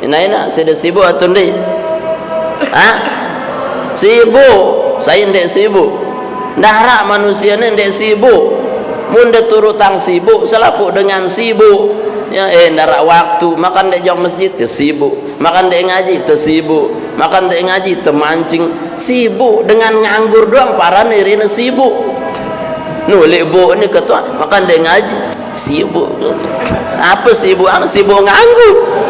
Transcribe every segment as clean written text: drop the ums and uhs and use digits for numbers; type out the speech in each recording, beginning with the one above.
Inaina saya sibuk atau ndi? Sibuk. Saya ndek sibuk. Nahrak manusia ni ndek sibuk. Mun de turutang sibuk, selapuk dengan sibuk. Ya, nahrak waktu, makan dek jauh masjid tersibuk, makan dek ngaji tersibuk, makan dek ngaji termancing, sibuk dengan nganggur doang para nirina sibuk. Nulik bu ni ketua makan dek ngaji sibuk. Apa sibuk? Sibuk nganggur.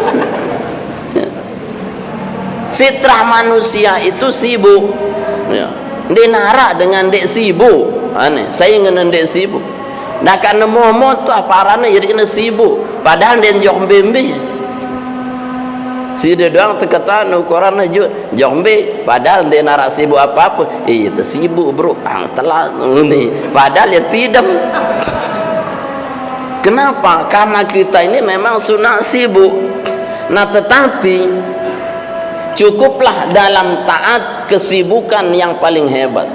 Fitrah manusia itu sibuk. Ya. Dia narak dengan dek sibuk. Aneh, saya ngenen dek sibuk. Dah kan nemu tu aparane jadi kena sibuk. Padahal dia jombe. Si dia doang terkata ukuran aja jombe. Padahal dia narak sibuk apa-apa. Itu sibuk bro. Telah ni. Padahal dia tidak. Kenapa? Karena kita ini memang sunah sibuk. Nah tetapi cukuplah dalam taat kesibukan yang paling hebat.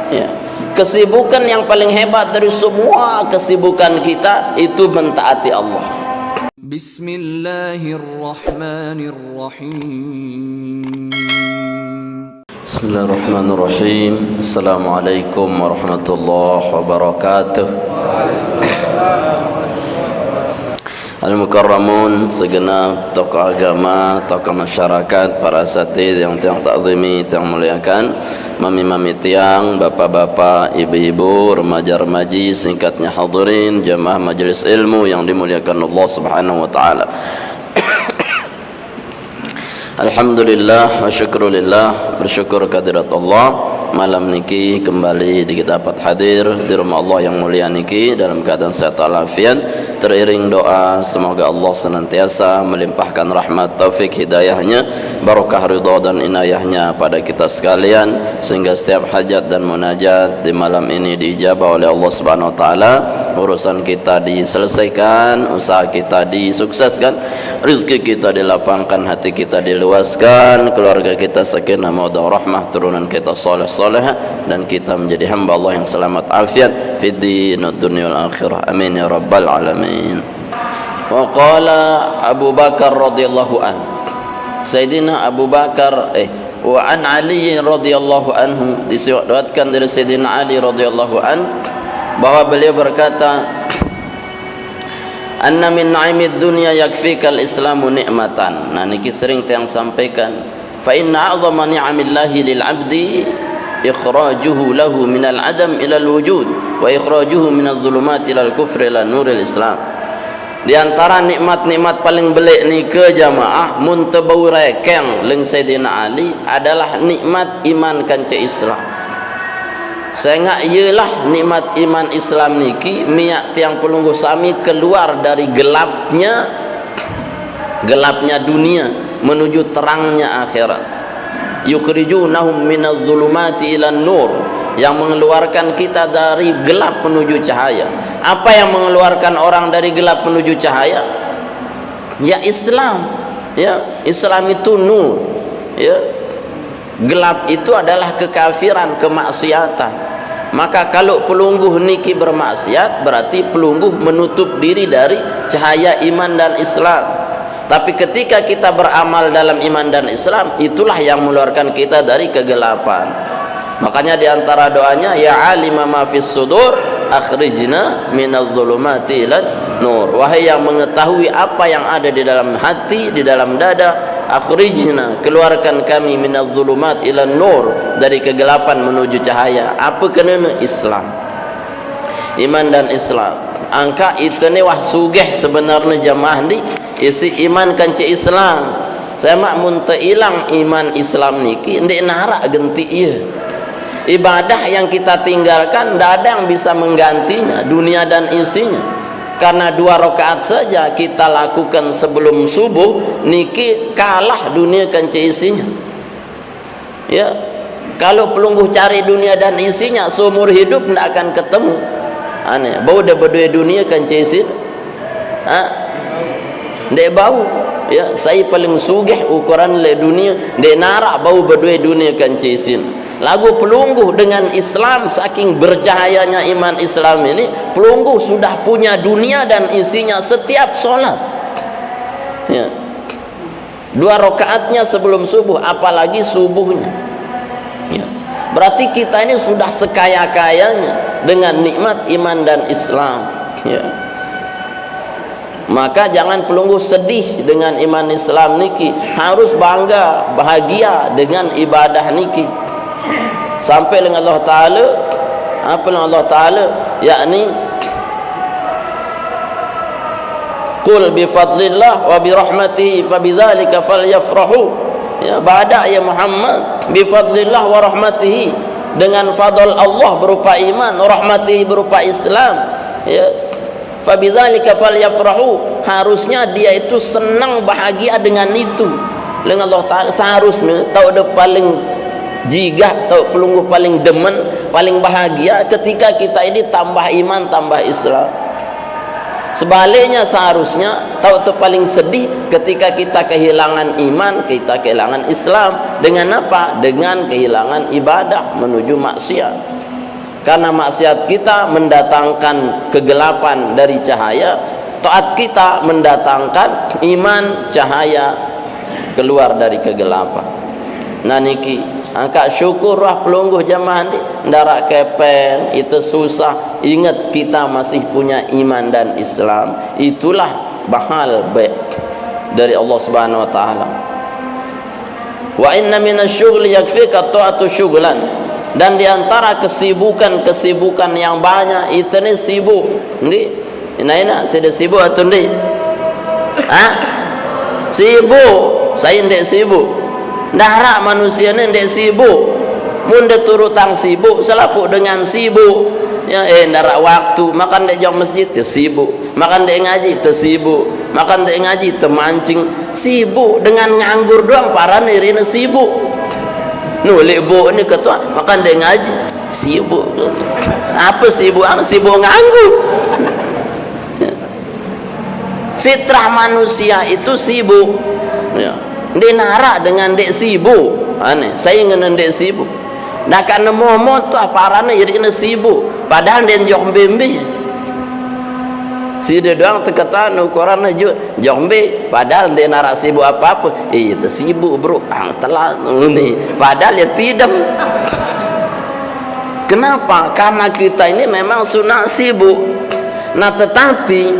Ya. Kesibukan yang paling hebat dari semua kesibukan kita itu mentaati Allah. Bismillahirrahmanirrahim. Bismillahirrahmanirrahim. Assalamualaikum warahmatullahi wabarakatuh. Al-Mukarramun, segenap tokoh agama, tokoh masyarakat, para asatidz yang tiang takzimi, tiang muliakan, mami-mami tiang, bapak-bapak, ibu-ibu, remaja-remaji, singkatnya hadirin, jamaah majelis ilmu yang dimuliakan Allah Subhanahu wa taala. Alhamdulillah wa syukrulillah, bersyukur kehadirat Allah. Malam niki kembali dapat hadir di rumah Allah yang mulia niki dalam keadaan sehat walafiat, teriring doa semoga Allah senantiasa melimpahkan rahmat taufik hidayahnya, barakah ridha dan inayahnya pada kita sekalian, sehingga setiap hajat dan munajat di malam ini diijabah oleh Allah Subhanahu wa taala, urusan kita diselesaikan, usaha kita disukseskan, rezeki kita dilapangkan, hati kita diluaskan, keluarga kita sakinah mawaddah rahmah, turunan kita saleh dan kita menjadi hamba Allah yang selamat afiat fid dinid dunya wal akhirah. Amin ya rabbal alamin. Wa qala Abu Bakar radhiyallahu an, Sayyidina Abu Bakar wa an Ali radhiyallahu anhu, diriwayatkan dari Sayyidina Ali radhiyallahu an bahwa beliau berkata, anna min na'imid dunya yakfika al-islamu ni'matan. Nah niki sering tiang sampaikan, fa inna a'zama ni'amillahi lil 'abdi ikhrajuhu lahu minal adam ilal wujud wa ikhrajuhu minadh dhulumati ilal kufri ila nuril islam. Di antara nikmat-nikmat paling belik ni ke jamaah mun tebau rekeng leng Sayyidina Ali adalah nikmat iman kanca Islam. Saya ngak ialah nikmat iman Islam niki miak tiang pelungguh sami keluar dari gelapnya dunia menuju terangnya akhirat. Yukhrijunahum minadh dhulumati ilan nur, yang mengeluarkan kita dari gelap menuju cahaya. Apa yang mengeluarkan orang dari gelap menuju cahaya? Ya Islam. Ya, Islam itu nur. Ya. Gelap itu adalah kekafiran, kemaksiatan. Maka kalau pelungguh niki bermaksiat, berarti pelungguh menutup diri dari cahaya iman dan Islam. Tapi ketika kita beramal dalam iman dan Islam, itulah yang mengeluarkan kita dari kegelapan. Makanya di antara doanya, ya alima ma fis sudur akhrijna minadh dhulumati ilan nur. Wahai yang mengetahui apa yang ada di dalam hati, di dalam dada, akhrijna, keluarkan kami minadh dhulumat ilan nur, dari kegelapan menuju cahaya. Apa kena? Islam, iman dan Islam. Angka itu ni wah sugih sebenarnya jamaah ni isi iman kanca Islam. Saya mak munta ilang iman Islam niki ndek narak genti ieu. Ibadah yang kita tinggalkan ndak ada yang bisa menggantinya, dunia dan isinya. Karena 2 rakaat saja kita lakukan sebelum subuh niki kalah dunia kanca isinya. Ya. Kalau pelungguh cari dunia dan isinya seumur hidup ndak akan ketemu. Aneh, bau dah berdua dunia kanca isin. Dek bau, ya saya paling sugih ukuran le dunia, dek narak bau berdua dunia kanca isin. Lagu pelungguh dengan Islam, saking bercahayanya iman Islam ini, pelungguh sudah punya dunia dan isinya setiap solat. Ya. 2 rakaatnya sebelum subuh, apalagi subuhnya. Ya. Berarti kita ini sudah sekaya-kayanya dengan nikmat iman dan Islam. Ya. Maka jangan pelungguh sedih dengan iman Islam niki, harus bangga, bahagia dengan ibadah niki. Sampai dengan Allah Ta'ala, apa yang Allah Ta'ala, yakni qul bi fadlillah wa bi rahmatihi fa bidzalika falyafrahu. Ya, ba'da ya Muhammad, bi fadlillah wa rahmatihi, dengan fadl Allah berupa iman, rahmatihi berupa Islam. Ya, fa bidzalika falyafrahu, harusnya dia itu senang bahagia dengan itu. Dengan Allah Ta'ala seharusnya tahu ada paling jigah, tahu pelungguh paling demen, paling bahagia ketika kita ini tambah iman, tambah Islam. Sebaliknya seharusnya tahu tu paling sedih ketika kita kehilangan iman, kita kehilangan Islam. Dengan apa? Dengan kehilangan ibadah menuju maksiat. Karena maksiat kita mendatangkan kegelapan dari cahaya, taat kita mendatangkan iman, cahaya keluar dari kegelapan. Nah niki angkat syukurlah pelungguh jamaah ni, ndarak kepeng itu susah. Ingat kita masih punya iman dan Islam, itulah bahal baik dari Allah Subhanahu wa taala. Wa inna minasyughli yakfika ta'atu syughlan, dan diantara kesibukan yang banyak itu ni sibuk ndi ina saya sibuk atau ndi sibuk, saya ndek sibuk. Ndarak manusia ni ndek sibuk, mun de turutang sibuk selapuk dengan sibuk. Ya, ndarak waktu makan dek jauh masjid tersibuk, makan dek ngaji tersibuk, makan dek ngaji temancing, sibuk dengan nganggur doang. Para nirina sibuk. Nulik bu ni ketua makan dek ngaji sibuk. Apa sibuk? Sibuk nganggur. Fitrah manusia itu sibuk. Ya. Dia narak dengan dek sibuk. Aneh, saya ingin dek sibuk. Nah kan momo tu aparana jadi kena sibuk, padahal dia Jombe. Si dia doang terketan ukuran aja Jombe, padahal dia narak sibuk apa-apa. Itu sibuk bro, telah ni. Padahal dia tidak. Kenapa? Karena kita ini memang sunat sibuk. Nah tetapi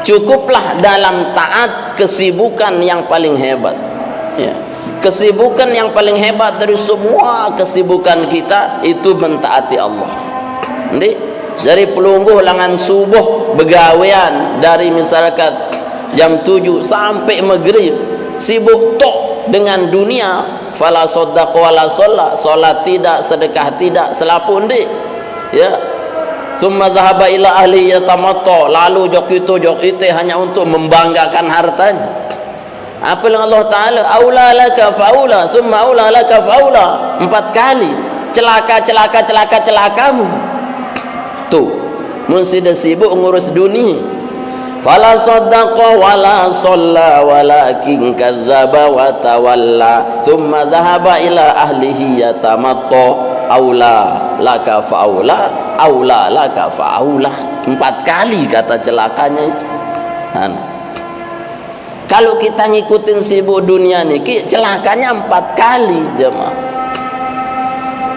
cukuplah dalam taat kesibukan yang paling hebat. Ya. Kesibukan yang paling hebat dari semua kesibukan kita itu mentaati Allah. Jadi dari pelungguh langan subuh begawean dari misalkan jam 7 sampai maghrib sibuk tok dengan dunia, fala saddaqa wala shalla, salat tidak, sedekah tidak, selapu ndi. Ya. Summa dhahaba ila ahli yatamatta, lalu jok itu hanya untuk membanggakan hartanya. Apa yang Allah Ta'ala aula laka faula summa aula laka faula, 4 kali celakamu tu mun sida sibuk ngurus dunia. Fala saddaqa wala shalla walakin kadzdzaba wa tawalla thumma dhahaba ila ahlihi yatamatta aula laka faula aula laka faula, 4 kali kata celakanya itu. Kalau kita ngikutin sibuk dunia niki celakanya 4 kali jemaah.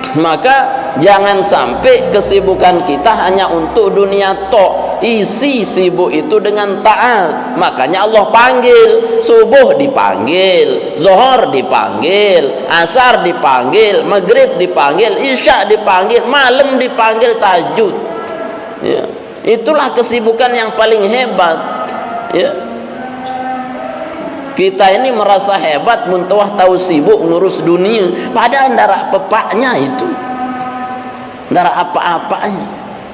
Maka jangan sampai kesibukan kita hanya untuk dunia tok. Isi sibuk itu dengan taat. Makanya Allah panggil, subuh dipanggil, zuhur dipanggil, asar dipanggil, maghrib dipanggil, isya dipanggil, malam dipanggil tahajud. Ya. Itulah kesibukan yang paling hebat. Ya. Kita ini merasa hebat muntawah tahu sibuk ngurus dunia, padahal ndarak pepaknya itu, ndarak apa-apanya.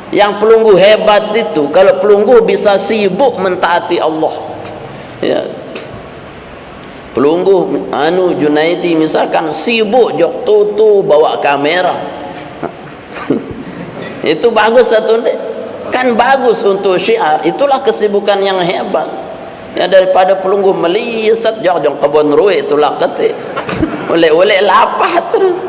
Yang pelungguh hebat itu kalau pelungguh bisa sibuk mentaati Allah. Ya. Pelungguh Junaidi misalkan sibuk jok tutu bawa kamera. Itu bagus satu kan, bagus untuk syiar. Itulah kesibukan yang hebat. Ya, daripada pelungguh melisat jauh kebun ruwe itu laket oleh lapah terus.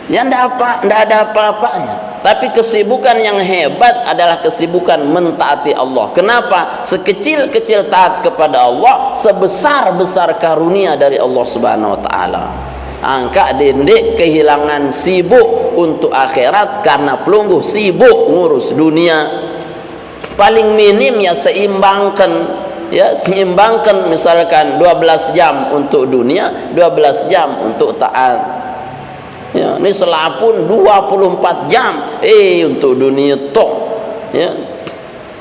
Ya ndak ada apa-apanya. Tapi kesibukan yang hebat adalah kesibukan mentaati Allah. Kenapa? Sekecil-kecil taat kepada Allah, sebesar-besar karunia dari Allah Subhanahu wa taala. Angka dendek kehilangan sibuk untuk akhirat karena pelungguh sibuk ngurus dunia. Paling minim ya seimbangkan, ya seimbangkan, misalkan 12 jam untuk dunia, 12 jam untuk taat. Ya, ini selapun 24 jam untuk dunia tok. Ya.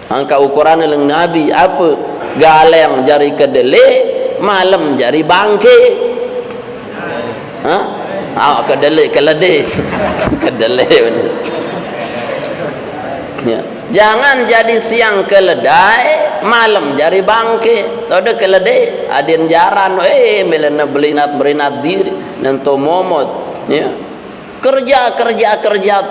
Angka ukuran yang Nabi apa? Galeng jari kedele, malam jari bangke. Kedele keledes. Kedele benar. Ya. Jangan jadi siang keledai, malam jari bangke. Tahu dah keledai, adin jaran, melena belinat berinat diri, nanto momot. Ya, kerja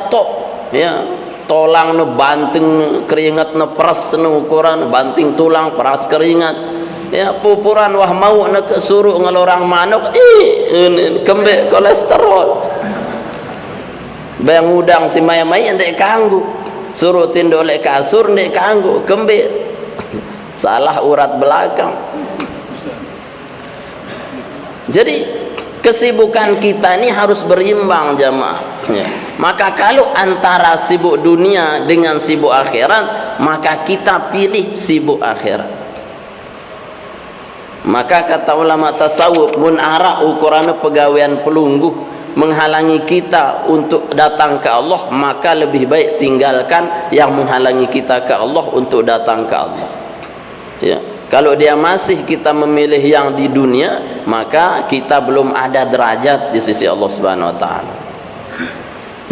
tok, ya, tolang ne banting keringat ne peras ne ukuran banting tulang peras keringat, ya, pupuran wah mau ne suruh ngelorang manuk kembe kolesterol, bayang udang si maya-maya ndek kanggu, suruh tindolek kasur ndek kanggu kembe salah urat belakang. Jadi kesibukan kita ini harus berimbang jamaah, ya. Maka kalau antara sibuk dunia dengan sibuk akhirat, maka kita pilih sibuk akhirat. Maka kata ulama tasawuf, mun ara ukurannya pegawaian pelungguh menghalangi kita untuk datang ke Allah, maka lebih baik tinggalkan yang menghalangi kita ke Allah untuk datang ke Allah. Ya. Kalau dia masih kita memilih yang di dunia, maka kita belum ada derajat di sisi Allah Subhanahu wa taala.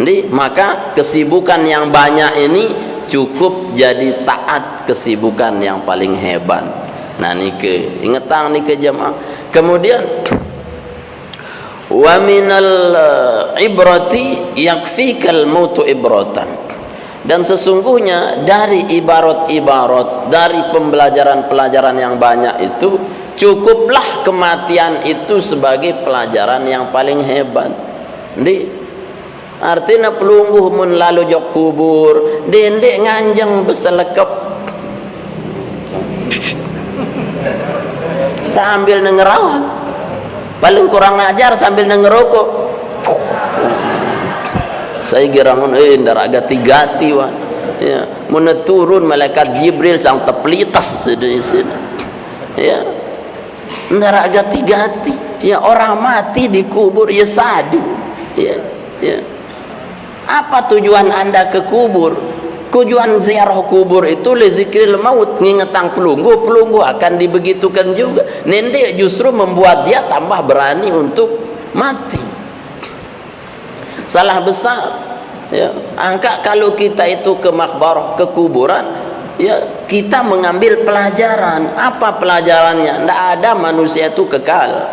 Jadi, maka kesibukan yang banyak ini cukup jadi taat kesibukan yang paling hebat. Nah, nike ingetang nike jemaah. Kemudian wa minal ibrati yakfikal mautu ibratan. Dan sesungguhnya dari ibarat-ibarat, dari pembelajaran-pelajaran yang banyak itu, cukuplah kematian itu sebagai pelajaran yang paling hebat. Jadi artinya pelungguh mun lalu jok kubur dendek nganjeng beselekep sambil nengerawat, paling kurang ajar sambil nengerokok. Saya girangun ndara gati-gati wan, ya, meneturun malaikat Jibril sang teplitas di sini, ya, ndara gati-gati, ya, orang mati dikubur ya sadu, ya, ya. Apa tujuan anda ke kubur? Tujuan ziarah kubur itu lidzikril maut, ngingetang pelungguh akan dibegitukan juga. Nende justru membuat dia tambah berani untuk mati. Salah besar, ya. Angka kalau kita itu ke makbarah, ke kuburan, ya, kita mengambil pelajaran. Apa pelajarannya? Tidak ada manusia itu kekal.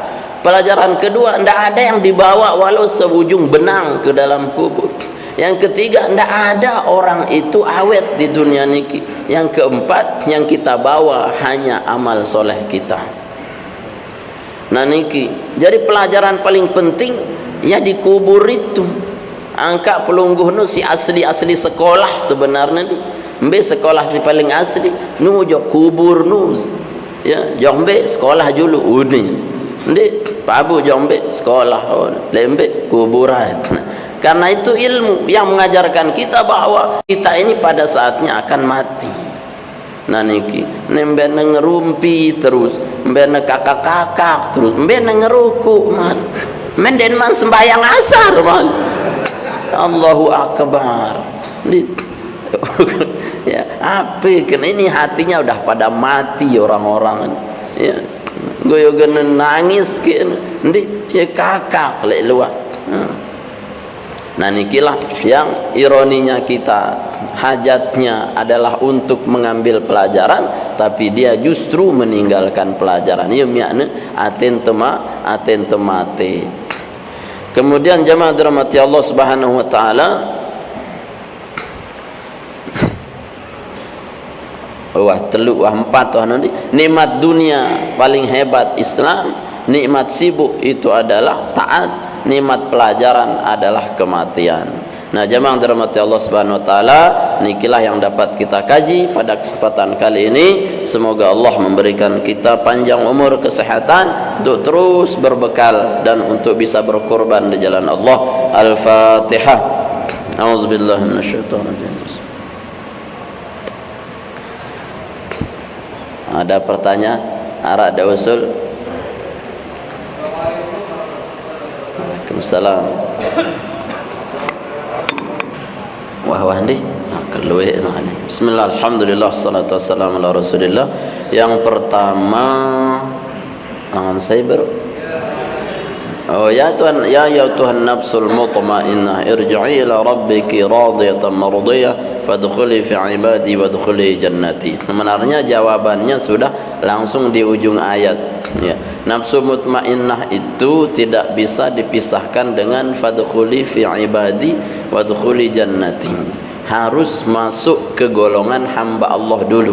Pelajaran kedua, tidak ada yang dibawa walau seujung benang ke dalam kubur. Yang ketiga, tidak ada orang itu awet di dunia niki. Yang keempat, yang kita bawa hanya amal soleh kita. Nah niki, jadi pelajaran paling penting ya di kubur itu. Angka pelungguh nu si asli sekolah sebenarnya di mbe sekolah si paling asli nu jok kubur nu, ya, jombe sekolah dulu uni ndi pabu jombe sekolah lembe kuburan. Karena itu ilmu yang mengajarkan kita bahwa kita ini pada saatnya akan mati. Nah niki nembe ngerumpi terus, mbe kakak terus, mbe ngeruku man menden man sembahyang asar man. Allahu Akbar. Ya, apa kan ini hatinya udah pada mati orang-orang, ya, goyogan nangis kan ndi ya kakak lek luar. Nah nikilah yang ironinya kita, hajatnya adalah untuk mengambil pelajaran tapi dia justru meninggalkan pelajaran. Ya makna aten temate. Kemudian jemaah dirahmati Allah Subhanahu wa taala, empat nanti nikmat dunia paling hebat Islam, nikmat sibuk itu adalah taat, nikmat pelajaran adalah kematian. Nah, jamaah dirahmati Allah Subhanahu wa taala, nikilah yang dapat kita kaji pada kesempatan kali ini. Semoga Allah memberikan kita panjang umur, kesehatan untuk terus berbekal dan untuk bisa berkorban di jalan Allah. Al-Fatihah. A'udzubillahi minasyaitonir rajim. Ada pertanyaan? Arad ada usul? Waalaikumsalam. Wah ni keluar ni. Bismillah, alhamdulillah, salatu wassalamu ala rasulillah. Yang pertama, tangan saya baru. Oh ya Tuhan, ya Tuhan nafsul mutmainnah, irji'i ila rabbiki radiyatan mardiyah fadkhuli fi ibadi wadkhuli jannati. Sebenarnya jawabannya sudah langsung di ujung ayat. Ya. Nafsu mutmainnah itu tidak bisa dipisahkan dengan fadkhuli fi ibadi wadkhuli jannati. Harus masuk ke golongan hamba Allah dulu,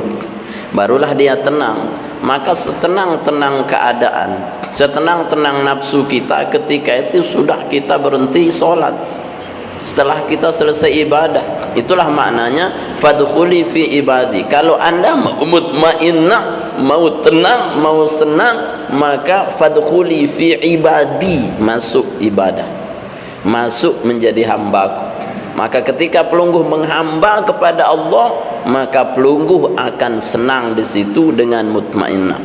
barulah dia tenang. Maka setenang-tenang keadaan, setenang-tenang nafsu kita ketika itu sudah kita berhenti solat, setelah kita selesai ibadah. Itulah maknanya fadkhuli fi ibadi. Kalau anda mau mutmainnah, mau tenang, mau senang, maka fadkhuli fi ibadi, masuk ibadah, masuk menjadi hambaku. Maka ketika pelungguh menghamba kepada Allah, maka pelungguh akan senang di situ dengan mutmainnah.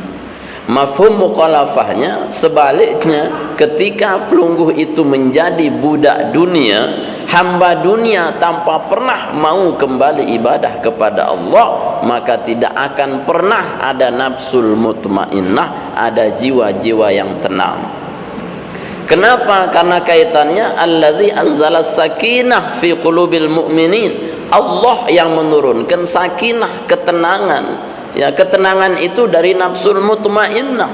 Mafhum mukhalafahnya sebaliknya, ketika pelungguh itu menjadi budak dunia, hamba dunia tanpa pernah mau kembali ibadah kepada Allah, maka tidak akan pernah ada nafsul mutmainnah, ada jiwa-jiwa yang tenang. Kenapa? Karena kaitannya allazi anzala sakinah fi qulubil mu'minin. Allah yang menurunkan sakinah, ketenangan. Ya, ketenangan itu dari nafsul mutmainnah.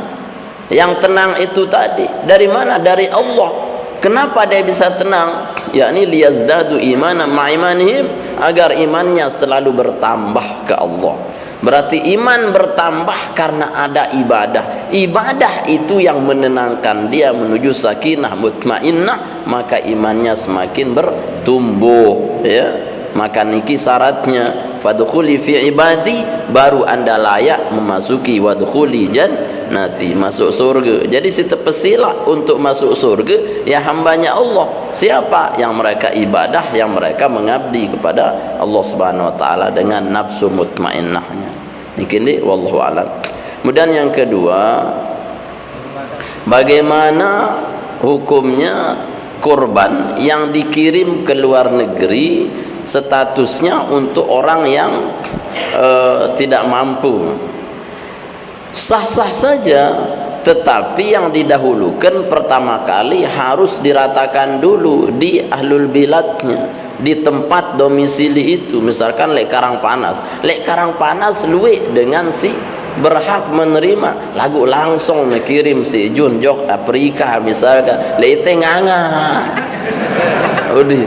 Yang tenang itu tadi dari mana? Dari Allah. Kenapa dia bisa tenang? Yakni liyazdadu imanan ma'imanihim, agar imannya selalu bertambah ke Allah. Berarti iman bertambah karena ada ibadah. Ibadah itu yang menenangkan dia menuju sakinah mutmainnah, maka imannya semakin bertumbuh. Ya, maka niki syaratnya fadkhuli fi ibadi, baru anda layak memasuki wadkhuli jannati, masuk surga. Jadi pesila untuk masuk surga ya hambanya Allah. Siapa? Yang mereka ibadah, yang mereka mengabdi kepada Allah Subhanahu wa taala dengan nafsu mutmainnahnya. Ini wallahu alam. Kemudian yang kedua, bagaimana hukumnya kurban yang dikirim ke luar negeri, statusnya untuk orang yang tidak mampu? Sah-sah saja, tetapi yang didahulukan pertama kali harus diratakan dulu di ahlul biladnya, di tempat domisili itu. Misalkan lek Karangpanas, luwe dengan si berhak menerima lagu langsung mengirim si Jun Jok Afrika misalkan, lek itu nganga udah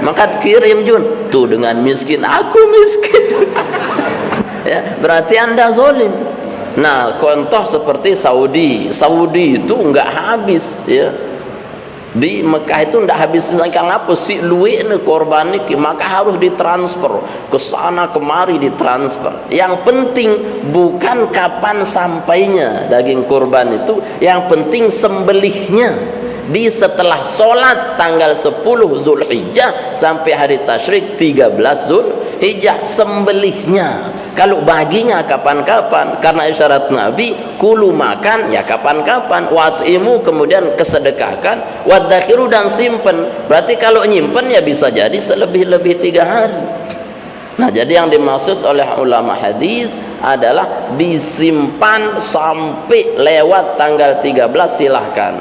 maka kirim Jun tuh dengan miskin, aku miskin. Ya, berarti anda zolim. Nah, contoh seperti Saudi itu enggak habis, ya. Di Mekah itu tidak habis sangka ngapa si luwe ne korban niki, maka harus ditransfer ke sana kemari, ditransfer. Yang penting bukan kapan sampainya daging korban itu, yang penting sembelihnya di setelah sholat tanggal 10 Zulhijjah sampai hari tasyrik 13 Zulhijjah, sembelihnya. Kalau baginya kapan-kapan, karena isyarat Nabi kulu makan ya kapan-kapan, watimu kemudian kesedekahkan, wadakhiru dan simpen. Berarti kalau nyimpen ya bisa jadi selebih-lebih 3 hari. Nah, jadi yang dimaksud oleh ulama hadis adalah disimpan sampai lewat tanggal 13 silahkan,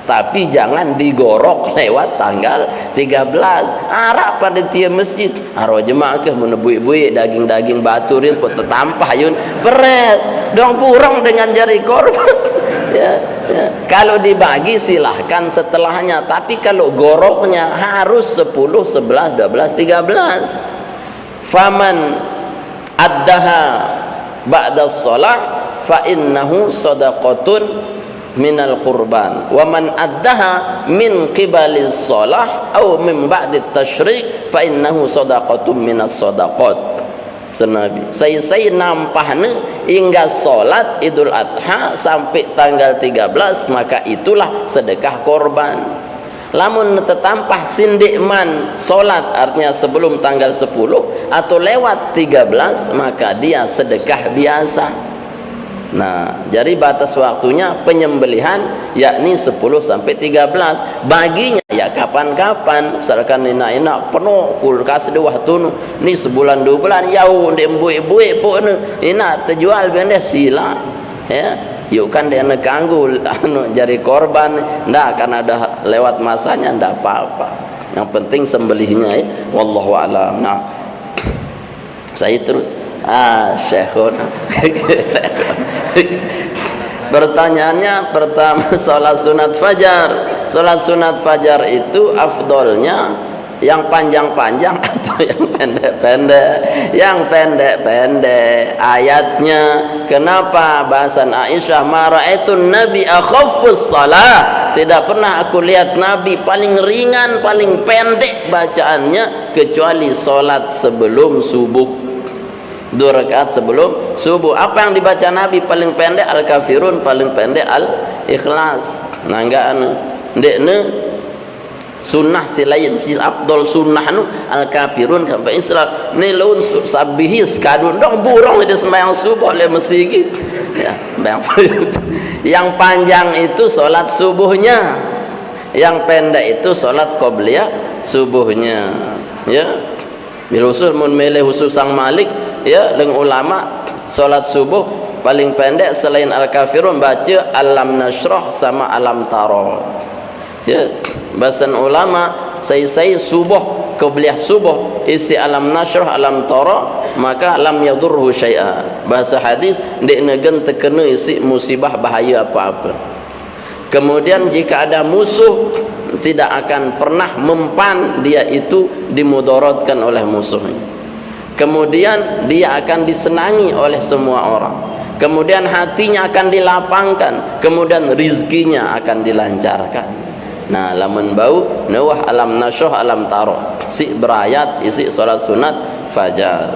tapi jangan digorok lewat tanggal 13. Arab panitia masjid aro jemaah ke menebui-bui daging-daging baturin pun tetampah yun peret dong purang dengan jari korban. Ya. Kalau dibagi silahkan setelahnya, tapi kalau goroknya harus 10, 11, 12, 13. Faman addaha ba'da shalah fa innahu sadaqatun minal qurban wa man addaha min qibali shalah aw min ba'di tasyrik fa innahu sadaqatun minas sadaqat. Nabi saya nampahna hingga solat Idul Adha sampai tanggal 13, maka itulah sedekah korban. Lamun tetampah sindikman solat, artinya sebelum tanggal 10 atau lewat 13, maka dia sedekah biasa. Nah, jadi batas waktunya penyembelihan yakni 10 sampai 13. Baginya ya kapan-kapan, misalkan enak-enak penuh kulkas dua tunu ni sebulan 2 bulan jauh ndek buik-buik pun enak terjual benda sila ya. Yuk kan dia nak ganggu anu jadi korban ndak, karena dah lewat masanya ndak apa-apa. Yang penting sembelihnya ya. Wallahu a'lam. Nah, saya terus Syekhun pertanyaannya pertama, salat sunat fajar. Salat sunat fajar itu afdolnya yang panjang-panjang atau yang pendek-pendek? Yang pendek-pendek. Ayatnya kenapa bahasan Aisyah, ma ra'aitun nabi akhaffus salah, tidak pernah aku lihat Nabi paling ringan, paling pendek bacaannya kecuali salat sebelum subuh, 2 rakaat sebelum subuh. Apa yang dibaca Nabi paling pendek? Al-Kafirun, paling pendek Al-Ikhlas. Nah enggak anu ndekne sunnah si lain, si abdul sunnah nu Al-Kafirun sampai Islam ni laun sabihis kadun dong burung di sembahyang subuh le masjid ya. Yang panjang itu salat subuhnya, yang pendek itu salat qabliyah subuhnya ya. Bil usul mun mele usul sang Malik ya, dengan ulama salat subuh paling pendek selain Al-Kafirun baca alam nashrah sama alam tara ya. Bahasan ulama saya subuh qabliyah subuh isi alam nashrah alam tara maka lam yadurhu syai'a. Bahasa hadis ndek negen terkena isi musibah bahaya apa-apa. Kemudian jika ada musuh tidak akan pernah mempan dia itu dimudaratkan oleh musuhnya. Kemudian dia akan disenangi oleh semua orang. Kemudian hatinya akan dilapangkan. Kemudian rizkinya akan dilancarkan. Nah, lamun bau nawah alam nasyah alam taro si berayat isi salat sunat fajar.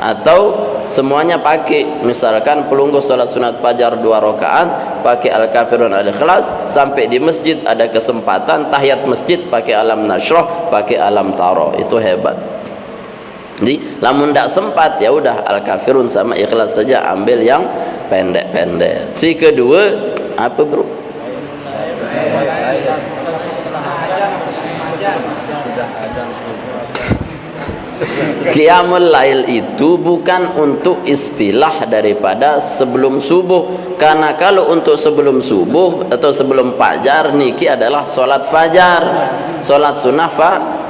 Atau semuanya pakai, misalkan pelunggu salat sunat fajar 2 rakaat pakai Al-Kafirun Al-Ikhlas, sampai di masjid ada kesempatan tahiyat masjid pakai alam nashrah, pakai alam taro, itu hebat. Jadi lamun ndak sempat ya udah Al-Kafirun sama Ikhlas saja, ambil yang pendek-pendek. Si kedua apa bro? Qiyamul lail itu bukan untuk istilah daripada sebelum subuh, karena kalau untuk sebelum subuh atau sebelum fajar niki adalah solat fajar, solat sunnah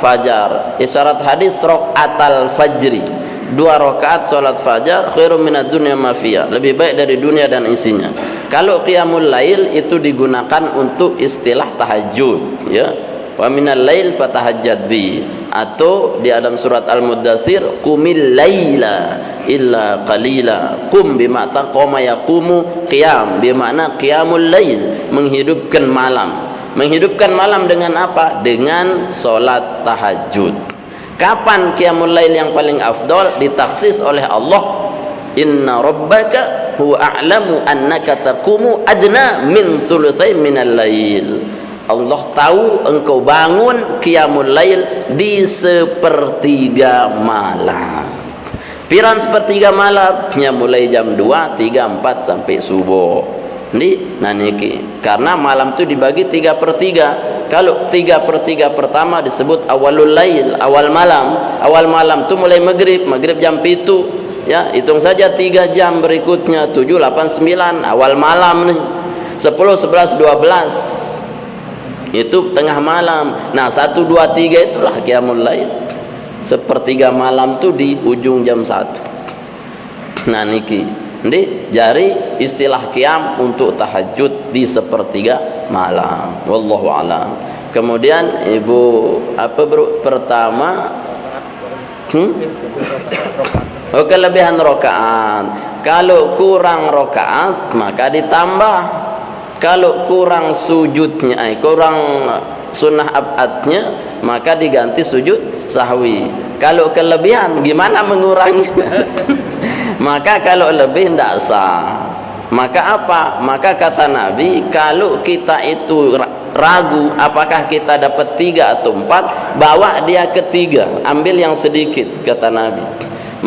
fajar. Isyarat hadis raqatal fajri, 2 rakaat solat fajar khairum minad dunya ma fiha, lebih baik dari dunia dan isinya. Kalau qiyamul lail itu digunakan untuk istilah tahajud ya. Wa minal lail fatahajjad bi, atau di dalam surat Al-Muddatsir qumil laila illa qalila. Qum bima'na qama yaqumu qiyam, bermakna qiyamul lail, menghidupkan malam. Menghidupkan malam dengan apa? Dengan solat tahajud. Kapan qiyamul lail yang paling afdal? Ditaksis oleh Allah, inna rabbaka huwa a'lamu annaka taqumu adna min thulutsai minal lail. Allah tahu engkau bangun qiyamul lail di sepertiga malam. Piran sepertiga malamnya mulai jam 2, 3, 4 sampai subuh. Nah niki karena malam itu dibagi 3/3. Kalau 3/3 pertama disebut awalul lail, awal malam. Awal malam itu mulai maghrib jam 7 ya, hitung saja 3 jam berikutnya 7, 8, 9 awal malam nih. 10, 11, 12 itu tengah malam. Nah 1, 2, 3 itulah qiyamul lail. Sepertiga malam tu di ujung jam 1. Nah niki ndi jari istilah qiyam untuk tahajud di sepertiga malam. Wallahu alam. Kemudian ibu apa bro pertama kelebihan rakaat. Kalau kurang rakaat maka ditambah. Kalau kurang sujudnya, kurang sunnah abadnya, maka diganti sujud sahwi. Kalau kelebihan, gimana mengurangi? Maka kalau lebih tidak sah. Maka apa? Maka kata Nabi, kalau kita itu ragu apakah kita dapat 3 atau 4, bawa dia ke 3, ambil yang sedikit, kata Nabi.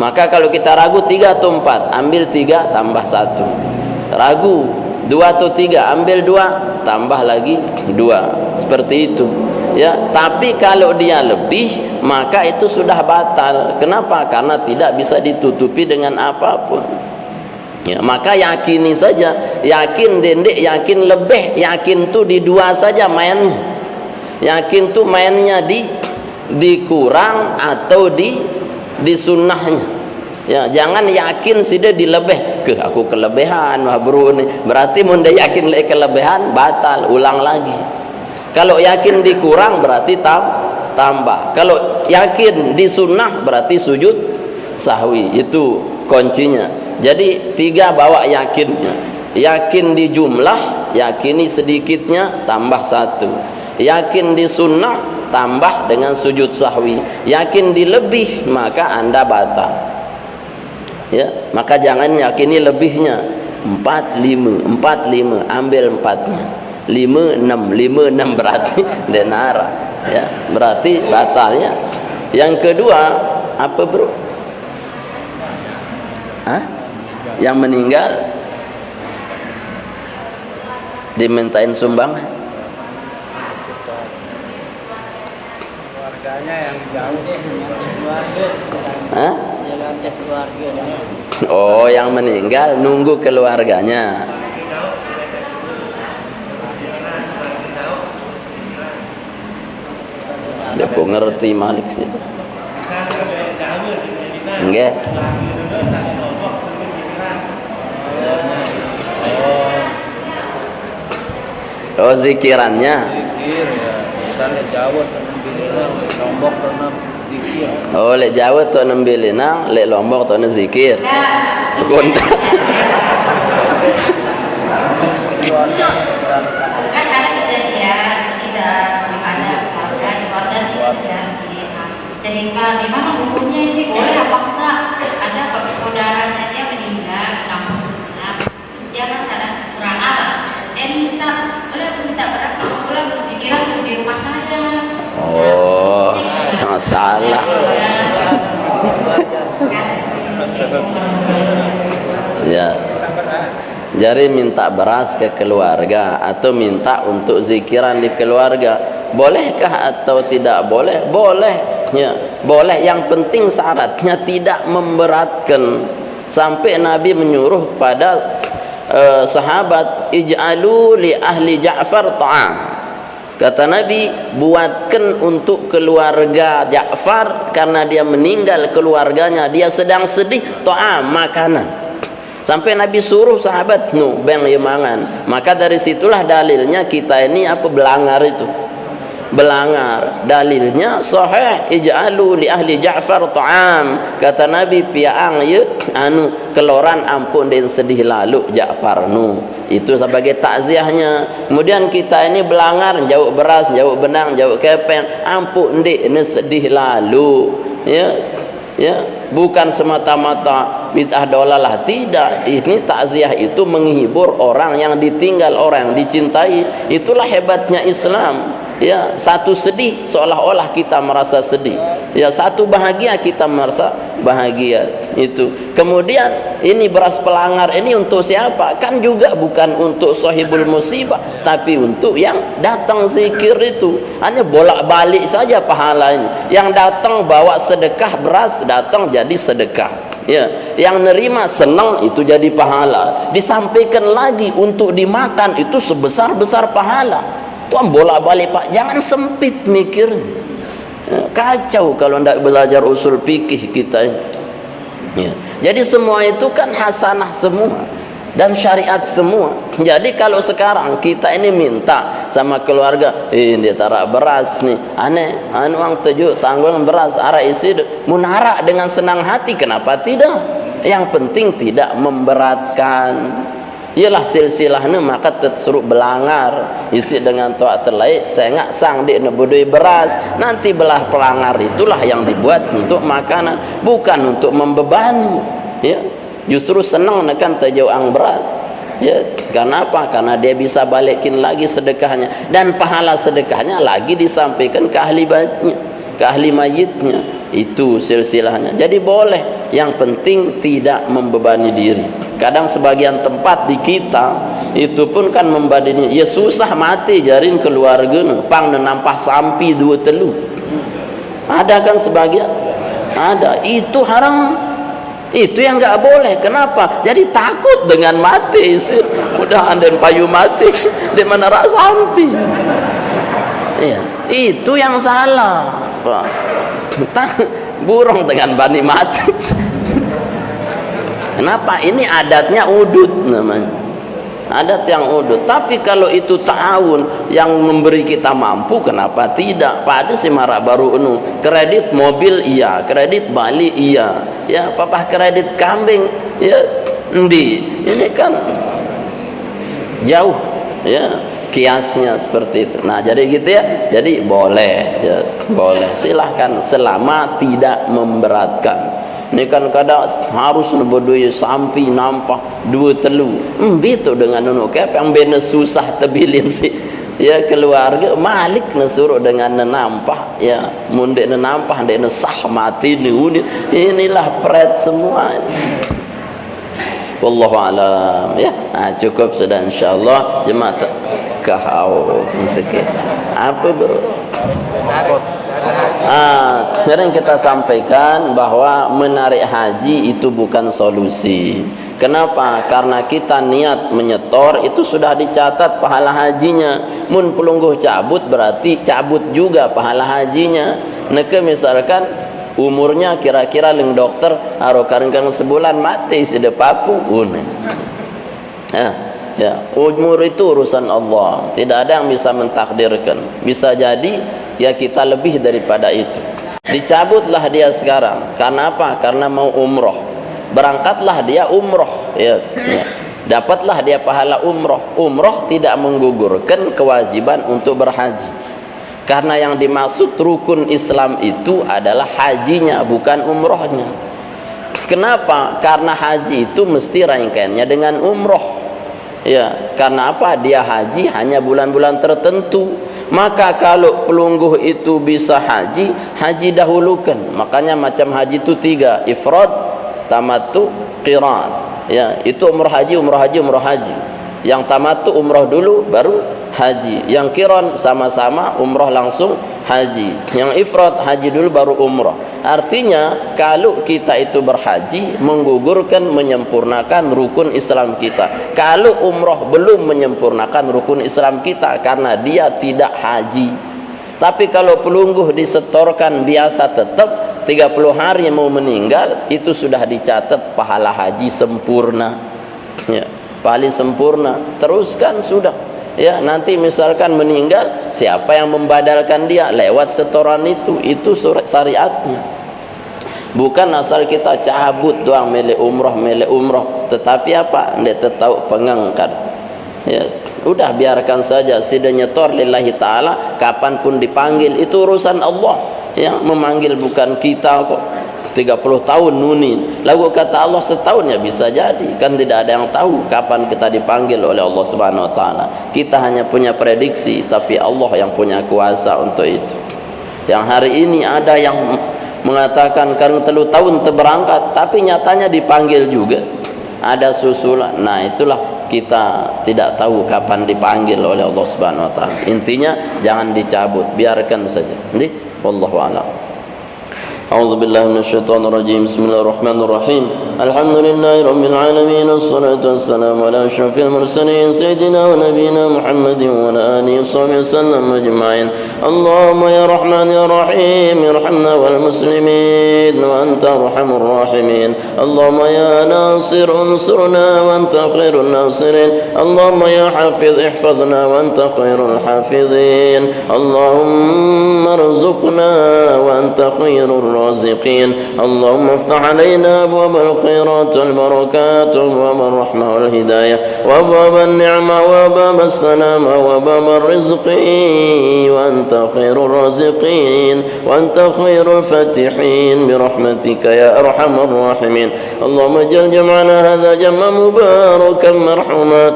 Maka kalau kita ragu 3 atau 4, ambil 3 tambah 1. Ragu 2 atau 3, ambil 2 tambah lagi 2. Seperti itu. Ya, tapi kalau dia lebih, maka itu sudah batal. Kenapa? Karena tidak bisa ditutupi dengan apapun. Ya, maka yakini saja, yakin dendek, yakin lebih, yakin tu di 2 saja mainnya. Yakin tu mainnya di kurang atau di sunnahnya. Ya, jangan yakin sudah dilebih ke aku kelebihan, wah bro ni. Berarti mun dia yakin le kelebihan, batal, ulang lagi. Kalau yakin dikurang berarti tambah. Kalau yakin di sunnah berarti sujud sahwi. Itu kuncinya. Jadi 3 bawa yakinnya. Yakin di jumlah, yakini sedikitnya tambah 1. Yakin di sunnah tambah dengan sujud sahwi. Yakin di lebih, maka Anda batal. Ya, maka jangan yakini lebihnya. 4, 5, ambil 4-nya. 5, 6 berarti denara. Ya, berarti batalnya. Yang kedua apa bro? Yang meninggal dimintain sumbangan. Keluarganya yang jauh. Oh, yang meninggal nunggu keluarganya. Dia kok ngerti Malik sih. Enggak. Oh, zikirannya. Zikir ya. Misalnya Jawa Bilinang, Lombok pernah zikir. Oh, lek Jawa tu nembilinang, lek Lombok tu zikir. Kontak. Kan ada kejadian kita ada keluarga sih cerita di mana hukumnya ini boleh apa enggak, ada saudaranya dia meninggal di kampung sebelah, terus dia kan ada kurang alat, dia minta boleh aku minta beras, boleh aku zikiran di rumah saya. Oh, masalah. Ya. Jadi minta beras ke keluarga atau minta untuk zikiran di keluarga, bolehkah atau tidak boleh? Boleh, ya, boleh. Yang penting syaratnya tidak memberatkan. Sampai Nabi menyuruh kepada sahabat, ij'alu li ahli Ja'far ta'am. Kata Nabi, buatkan untuk keluarga Ja'far, karena dia meninggal keluarganya, dia sedang sedih, ta'am, makanan. Sampai Nabi suruh sahabat beng yemangan. Maka dari situlah dalilnya kita ini apa, belangar itu. Belangar. Dalilnya sahih, ij'alu li ahli Ja'far ta'am. Kata Nabi, piang ye keloran ampun den sedih lalu Ja'far Itu sebagai takziahnya. Kemudian kita ini belangar, jauh beras, jauh benang, jauh kepeng, ampun dek ini sedih lalu. Ya. Ya, bukan semata-mata bid'ah dolalah, tidak. Ini takziah itu menghibur orang yang ditinggal, orang yang dicintai. Itulah hebatnya Islam. Ya, satu sedih seolah-olah kita merasa sedih. Ya, satu bahagia kita merasa bahagia. Itu. Kemudian ini beras pelangar ini untuk siapa? Kan juga bukan untuk sahibul musibah, tapi untuk yang datang zikir itu. Hanya bolak-balik saja pahala ini. Yang datang bawa sedekah beras, datang jadi sedekah. Ya, yang nerima senang itu jadi pahala. Disampaikan lagi untuk dimakan itu sebesar-besar pahala. Tuan bolak-balik Pak, jangan sempit mikirnya. Ya, kacau kalau tidak belajar usul fikih kita ini. Ya. Jadi semua itu kan hasanah semua dan syariat semua. Jadi kalau sekarang kita ini minta sama keluarga, dia tarak beras nih, aneh, uang 7 tanggung beras, ara isi munara dengan senang hati, kenapa tidak? Yang penting tidak memberatkan. ialah silsilahnya maka tersuruh belangar isi dengan toa terlaik saya ngak sang di nebudui beras nanti belah pelangar itulah yang dibuat untuk makanan bukan untuk membebani ya justru senang nekan terjauang beras ya karena apa karena dia bisa balikin lagi sedekahnya dan pahala sedekahnya lagi disampaikan ke ahli baitnya ke ahli mayitnya itu silsilahnya jadi boleh yang penting tidak membebani diri kadang sebagian tempat di kita itu pun kan membebani ya susah mati jarin keluarga pang nampah sampi 2 telu ada kan sebagian ada itu haram itu yang enggak boleh kenapa jadi takut dengan mati udah anden payu mati di mana rak sampi iya itu yang salah burung dengan bani mati kenapa ini adatnya udud namanya adat yang udud tapi kalau itu ta'awun yang memberi kita mampu kenapa tidak pada si marak baru unu kredit mobil iya kredit Bali iya ya papa kredit kambing ya ini kan jauh ya kiasnya seperti itu nah jadi gitu ya jadi boleh ya boleh silahkan selama tidak memberatkan ini kan kadang harus nebodoi sampai nampak 2 telu itu dengan nunu kep yang bener susah tebilin sih ya keluarga malik nasuruh dengan nenampah ya mundek nenampah ndek nesah mati nih inilah pret semua wallahu alam ya cukup sudah insyaallah jemaat kahau sikit apa bro sering kita sampaikan bahwa menarik haji itu bukan solusi kenapa karena kita niat menyetor itu sudah dicatat pahala hajinya mun pelungguh cabut berarti cabut juga pahala hajinya neke misalkan umurnya kira-kira leng dokter arokarengkang sebulan mati sida papu ya umur itu urusan Allah tidak ada yang bisa mentakdirkan bisa jadi ya kita lebih daripada itu dicabutlah dia sekarang karena apa karena mau umroh berangkatlah dia umroh ya dapatlah dia pahala umroh tidak menggugurkan kewajiban untuk berhaji karena yang dimaksud rukun Islam itu adalah hajinya bukan umrohnya kenapa karena haji itu mesti rangkaiannya dengan umroh ya karena apa dia haji hanya bulan-bulan tertentu maka kalau pelungguh itu bisa haji dahulukan makanya macam haji itu 3 ifrad tamattu qiran ya itu umrah haji yang tamattu umrah dulu baru haji yang qiran sama-sama umrah langsung haji yang ifrad haji dulu baru umrah artinya kalau kita itu berhaji menggugurkan menyempurnakan rukun Islam kita kalau umrah belum menyempurnakan rukun Islam kita karena dia tidak haji tapi kalau pelungguh disetorkan biasa tetap 30 hari mau meninggal itu sudah dicatat pahala haji sempurna ya pahala sempurna teruskan sudah ya nanti misalkan meninggal siapa yang membadalkan dia lewat setoran itu surat syariatnya bukan asal kita cabut doang milik umroh tetapi apa ndak tahu pengangkat ya udah biarkan saja sida nyetor lillahi taala kapanpun dipanggil itu urusan Allah yang memanggil bukan kita kok 30 tahun nuni lalu kata Allah setahun ya bisa jadi kan tidak ada yang tahu kapan kita dipanggil oleh Allah Subhanahu wa taala kita hanya punya prediksi tapi Allah yang punya kuasa untuk itu yang hari ini ada yang mengatakan karena 3 tahun terberangkat tapi nyatanya dipanggil juga ada susulan nah itulah kita tidak tahu kapan dipanggil oleh Allah Subhanahu wa taala intinya jangan dicabut biarkan saja wallahu a'lam أعوذ بالله من الشيطان الرجيم بسم الله الرحمن الرحيم الحمد لله رب العالمين والصلاة والسلام على أشرف المرسلين سيدنا ونبينا محمد وعلى آله وصحبه وسلم أجمعين اللهم يا رحمن يا رحيم ارحمنا والمسلمين وأنت أرحم الراحمين اللهم يا ناصر انصرنا وأنت خير الناصرين اللهم يا حافظ احفظنا وأنت خير الحافظين اللهم ارزقنا وأنت خير الرازقين الرازقين. اللهم افتح علينا أبواب الخيرات والبركات وأبواب الرحمة والهداية وأبواب النعمة وأبواب السلامة وأبواب الرزق، وأنت خير الرازقين وأنت خير الفاتحين برحمتك يا أرحم الراحمين. اللهم اجعل جمعنا هذا جمعا مباركا مرحوما،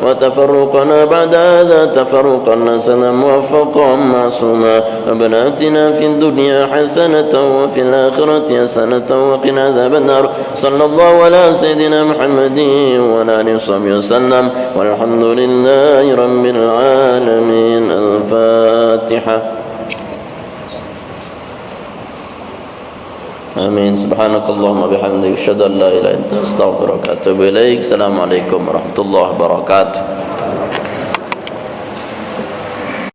وتفرقنا بعد هذا تفرقا حسنا موفقا معصوما. ربنا آتنا في الدنيا حسنة وفي الآخرة حسنة وقنا عذاب النار. صلى الله على سيدنا محمد وعلى آله وصحبه وسلم، والحمد لله رب العالمين. الفاتحة. آمين. سبحانك اللهم وبحمدك أشهد أن لا إله إلا أنت أستغفرك وأتوب إليك. السلام عليكم ورحمة الله وبركاته.